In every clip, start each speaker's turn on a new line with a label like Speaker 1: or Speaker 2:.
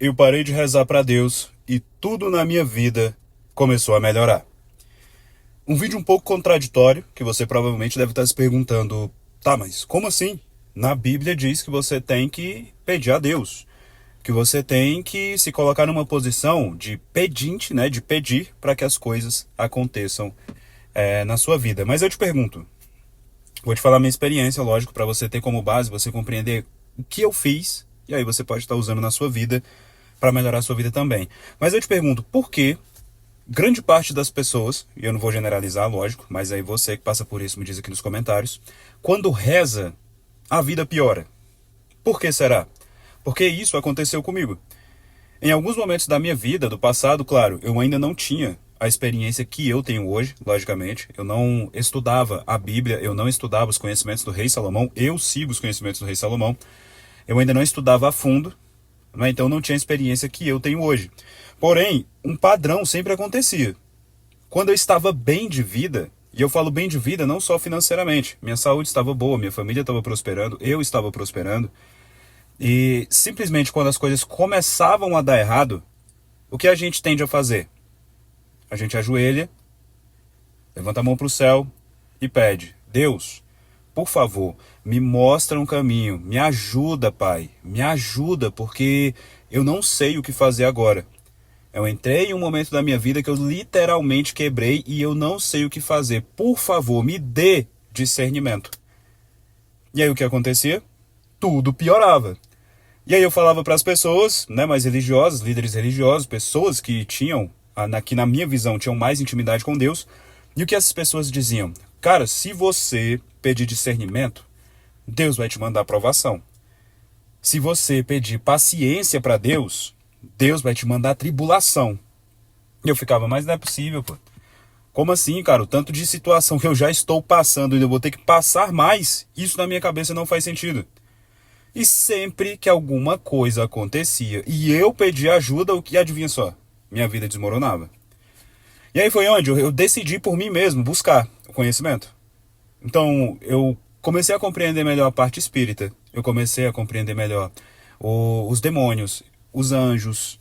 Speaker 1: eu parei de rezar para Deus e tudo na minha vida começou a melhorar. Um vídeo um pouco contraditório, que você provavelmente deve estar se perguntando, tá, mas como assim? Na Bíblia diz que você tem que pedir a Deus, que você tem que se colocar numa posição de pedinte, né, de pedir para que as coisas aconteçam na sua vida. Mas eu te pergunto, vou te falar minha experiência, lógico, para você ter como base, você compreender o que eu fiz, e aí você pode estar usando na sua vida para melhorar a sua vida também. Mas eu te pergunto, por que grande parte das pessoas, e eu não vou generalizar, lógico, mas aí você que passa por isso me diz aqui nos comentários, quando reza, a vida piora? Por que será? Porque isso aconteceu comigo. Em alguns momentos da minha vida, do passado, claro, eu ainda não tinha a experiência que eu tenho hoje, logicamente. Eu não estudava a Bíblia, eu não estudava os conhecimentos do rei Salomão, eu sigo os conhecimentos do rei Salomão. Eu ainda não estudava a fundo, né? Então não tinha a experiência que eu tenho hoje. Porém, um padrão sempre acontecia. Quando eu estava bem de vida, e eu falo bem de vida não só financeiramente, minha saúde estava boa, minha família estava prosperando, eu estava prosperando, e simplesmente quando as coisas começavam a dar errado, o que a gente tende a fazer? A gente ajoelha, levanta a mão para o céu e pede: Deus, por favor, me mostra um caminho, me ajuda, Pai, me ajuda, porque eu não sei o que fazer agora. Eu entrei em um momento da minha vida que eu literalmente quebrei e eu não sei o que fazer. Por favor, me dê discernimento. E aí o que acontecia? Tudo piorava. E aí eu falava para as pessoas, né, mais religiosas, líderes religiosos, pessoas que tinham, que na minha visão tinham mais intimidade com Deus. E o que essas pessoas diziam? Cara, se você pedir discernimento, Deus vai te mandar aprovação. Se você pedir paciência para Deus, Deus vai te mandar tribulação. E eu ficava, mas não é possível, pô. Como assim, cara? O tanto de situação que eu já estou passando e eu vou ter que passar mais, isso na minha cabeça não faz sentido. E sempre que alguma coisa acontecia e eu pedia ajuda, o que adivinha só? Minha vida desmoronava. E aí foi onde eu decidi por mim mesmo buscar o conhecimento. Então eu comecei a compreender melhor a parte espírita. Eu comecei a compreender melhor os demônios, os anjos,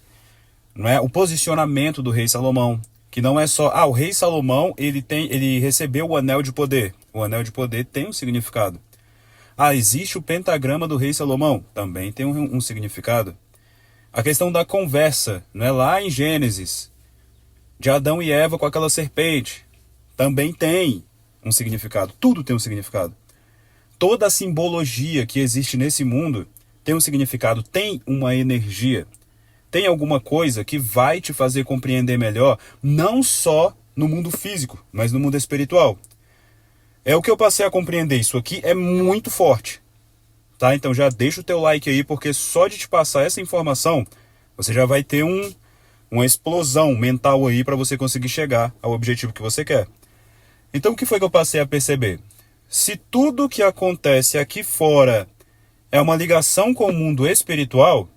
Speaker 1: não é? O posicionamento do rei Salomão, que não é só, o rei Salomão, ele recebeu o anel de poder. O anel de poder tem um significado. Existe o pentagrama do rei Salomão, também tem um significado. A questão da conversa, não é, lá em Gênesis, de Adão e Eva com aquela serpente, também tem um significado. Tudo tem um significado. Toda a simbologia que existe nesse mundo tem um significado, tem uma energia. Tem alguma coisa que vai te fazer compreender melhor, não só no mundo físico, mas no mundo espiritual. É o que eu passei a compreender. Isso aqui é muito forte. Tá? Então já deixa o teu like aí, porque só de te passar essa informação, você já vai ter uma explosão mental aí para você conseguir chegar ao objetivo que você quer. Então o que foi que eu passei a perceber? Se tudo que acontece aqui fora é uma ligação com o mundo espiritual,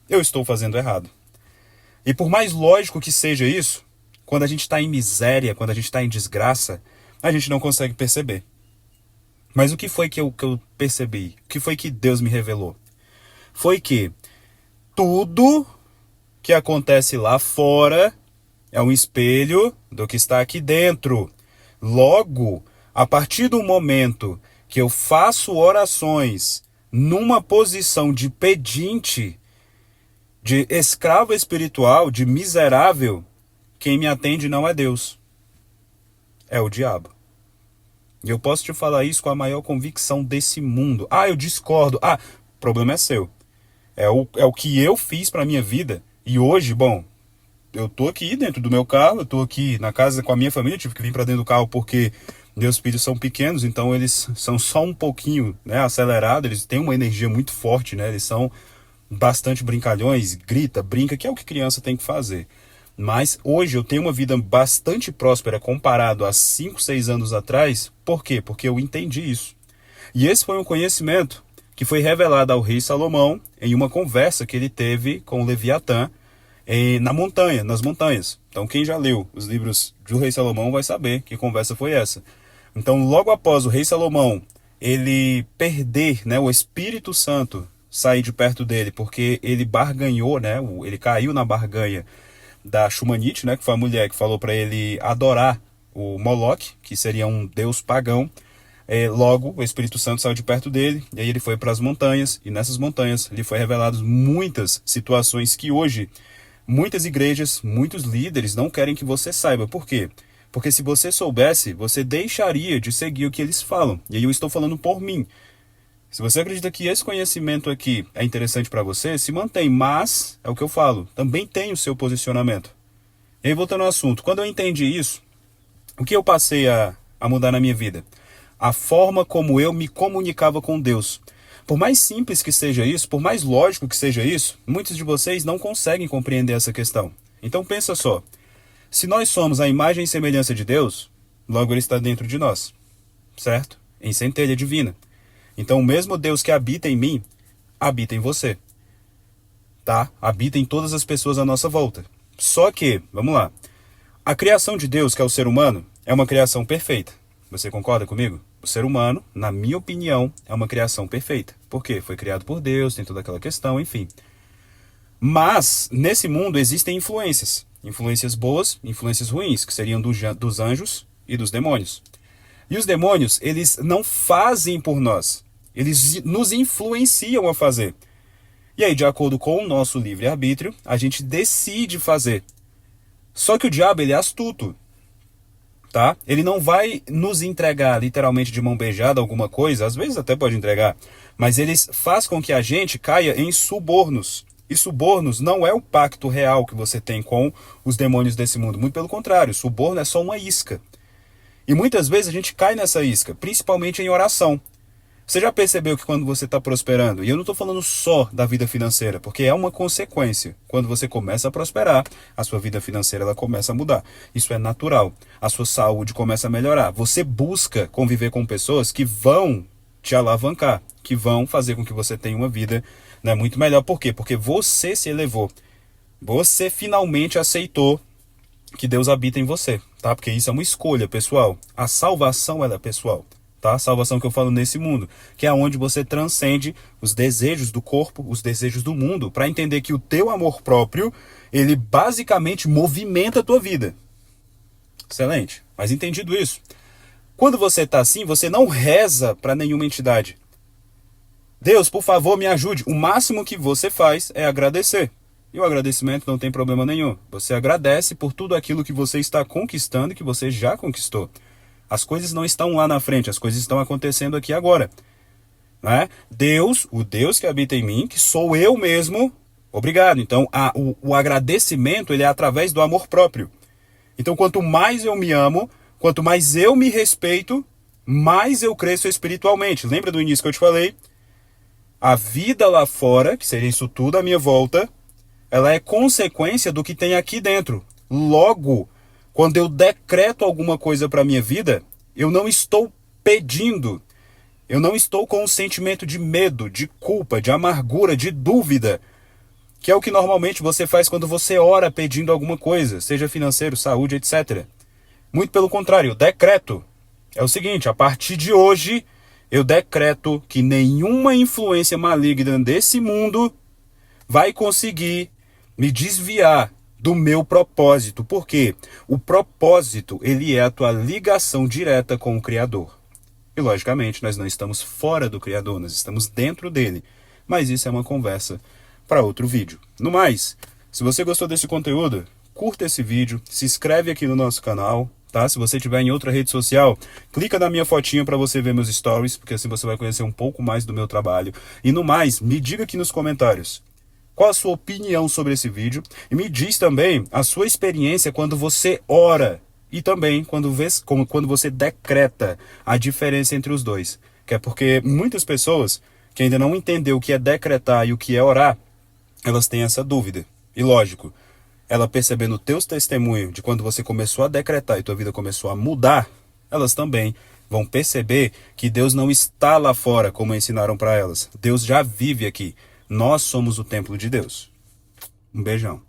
Speaker 1: eu estou fazendo errado. E por mais lógico que seja isso, quando a gente está em miséria, quando a gente está em desgraça, a gente não consegue perceber. Mas o que foi que eu percebi? O que foi que Deus me revelou? Foi que tudo que acontece lá fora é um espelho do que está aqui dentro. Logo, a partir do momento que eu faço orações numa posição de pedinte, de escravo espiritual, de miserável, quem me atende não é Deus, é o diabo. E eu posso te falar isso com a maior convicção desse mundo. Eu discordo. O problema é seu. É o que eu fiz para minha vida. E hoje, bom, eu tô aqui dentro do meu carro, eu tô aqui na casa com a minha família, tive que vir para dentro do carro porque meus filhos são pequenos, então eles são só um pouquinho, né, acelerados, eles têm uma energia muito forte, né, eles são bastante brincalhões, grita, brinca, que é o que criança tem que fazer. Mas hoje eu tenho uma vida bastante próspera comparado a 5, 6 anos atrás. Por quê? Porque eu entendi isso. E esse foi um conhecimento que foi revelado ao rei Salomão em uma conversa que ele teve com o Leviatã nas montanhas. Então quem já leu os livros do rei Salomão vai saber que conversa foi essa. Então logo após o rei Salomão ele perder, né, o Espírito Santo sair de perto dele porque ele barganhou, né? Ele caiu na barganha da Shumanite, né? Que foi a mulher que falou para ele adorar o Moloque, que seria um deus pagão. Logo, o Espírito Santo saiu de perto dele, e aí ele foi para as montanhas, e nessas montanhas lhe foi reveladas muitas situações que hoje muitas igrejas, muitos líderes não querem que você saiba. Por quê? Porque se você soubesse, você deixaria de seguir o que eles falam. E aí eu estou falando por mim. Se você acredita que esse conhecimento aqui é interessante para você, se mantém, mas, é o que eu falo, também tem o seu posicionamento. E aí, voltando ao assunto, quando eu entendi isso, o que eu passei a mudar na minha vida? A forma como eu me comunicava com Deus. Por mais simples que seja isso, por mais lógico que seja isso, muitos de vocês não conseguem compreender essa questão. Então pensa só, se nós somos a imagem e semelhança de Deus, logo Ele está dentro de nós, certo? Em centelha divina. Então o mesmo Deus que habita em mim, habita em você, tá? Habita em todas as pessoas à nossa volta. Só que, vamos lá, a criação de Deus, que é o ser humano, é uma criação perfeita. Você concorda comigo? O ser humano, na minha opinião, é uma criação perfeita. Por quê? Foi criado por Deus, tem toda aquela questão, enfim. Mas, nesse mundo existem influências. Influências boas, influências ruins, que seriam dos anjos e dos demônios. E os demônios, eles não fazem por nós. Eles nos influenciam a fazer. E aí, de acordo com o nosso livre-arbítrio, a gente decide fazer. Só que o diabo, ele é astuto. Tá? Ele não vai nos entregar literalmente de mão beijada alguma coisa, às vezes até pode entregar, mas ele faz com que a gente caia em subornos. E subornos não é o pacto real que você tem com os demônios desse mundo, muito pelo contrário, suborno é só uma isca. E muitas vezes a gente cai nessa isca, principalmente em oração. Você já percebeu que quando você está prosperando, e eu não estou falando só da vida financeira, porque é uma consequência. Quando você começa a prosperar, a sua vida financeira ela começa a mudar. Isso é natural. A sua saúde começa a melhorar. Você busca conviver com pessoas que vão te alavancar, que vão fazer com que você tenha uma vida, né, muito melhor. Por quê? Porque você se elevou. Você finalmente aceitou que Deus habita em você, tá? Porque isso é uma escolha pessoal. A salvação ela é pessoal. Tá? A salvação que eu falo nesse mundo, que é onde você transcende os desejos do corpo, os desejos do mundo, para entender que o teu amor próprio, ele basicamente movimenta a tua vida. Excelente. Mas entendido isso, quando você está assim, você não reza para nenhuma entidade. Deus, por favor, me ajude. O máximo que você faz é agradecer. E o agradecimento não tem problema nenhum. Você agradece por tudo aquilo que você está conquistando e que você já conquistou. As coisas não estão lá na frente, as coisas estão acontecendo aqui agora. Né? Deus, o Deus que habita em mim, que sou eu mesmo, obrigado. Então, o agradecimento ele é através do amor próprio. Então, quanto mais eu me amo, quanto mais eu me respeito, mais eu cresço espiritualmente. Lembra do início que eu te falei? A vida lá fora, que seria isso tudo à minha volta, ela é consequência do que tem aqui dentro. Logo, quando eu decreto alguma coisa para a minha vida, eu não estou pedindo. Eu não estou com um sentimento de medo, de culpa, de amargura, de dúvida, que é o que normalmente você faz quando você ora pedindo alguma coisa, seja financeiro, saúde, etc. Muito pelo contrário, eu decreto. É o seguinte, a partir de hoje, eu decreto que nenhuma influência maligna desse mundo vai conseguir me desviar do meu propósito. Por quê? O propósito, ele é a tua ligação direta com o Criador. E, logicamente, nós não estamos fora do Criador, nós estamos dentro dele. Mas isso é uma conversa para outro vídeo. No mais, se você gostou desse conteúdo, curta esse vídeo, se inscreve aqui no nosso canal, tá? Se você estiver em outra rede social, clica na minha fotinha para você ver meus stories, porque assim você vai conhecer um pouco mais do meu trabalho. E no mais, me diga aqui nos comentários qual a sua opinião sobre esse vídeo e me diz também a sua experiência quando você ora e também quando você decreta, a diferença entre os dois. Que é porque muitas pessoas que ainda não entenderam o que é decretar e o que é orar, elas têm essa dúvida. E lógico, ela percebendo o teu testemunho de quando você começou a decretar e tua vida começou a mudar, elas também vão perceber que Deus não está lá fora como ensinaram para elas. Deus já vive aqui. Nós somos o templo de Deus. Um beijão.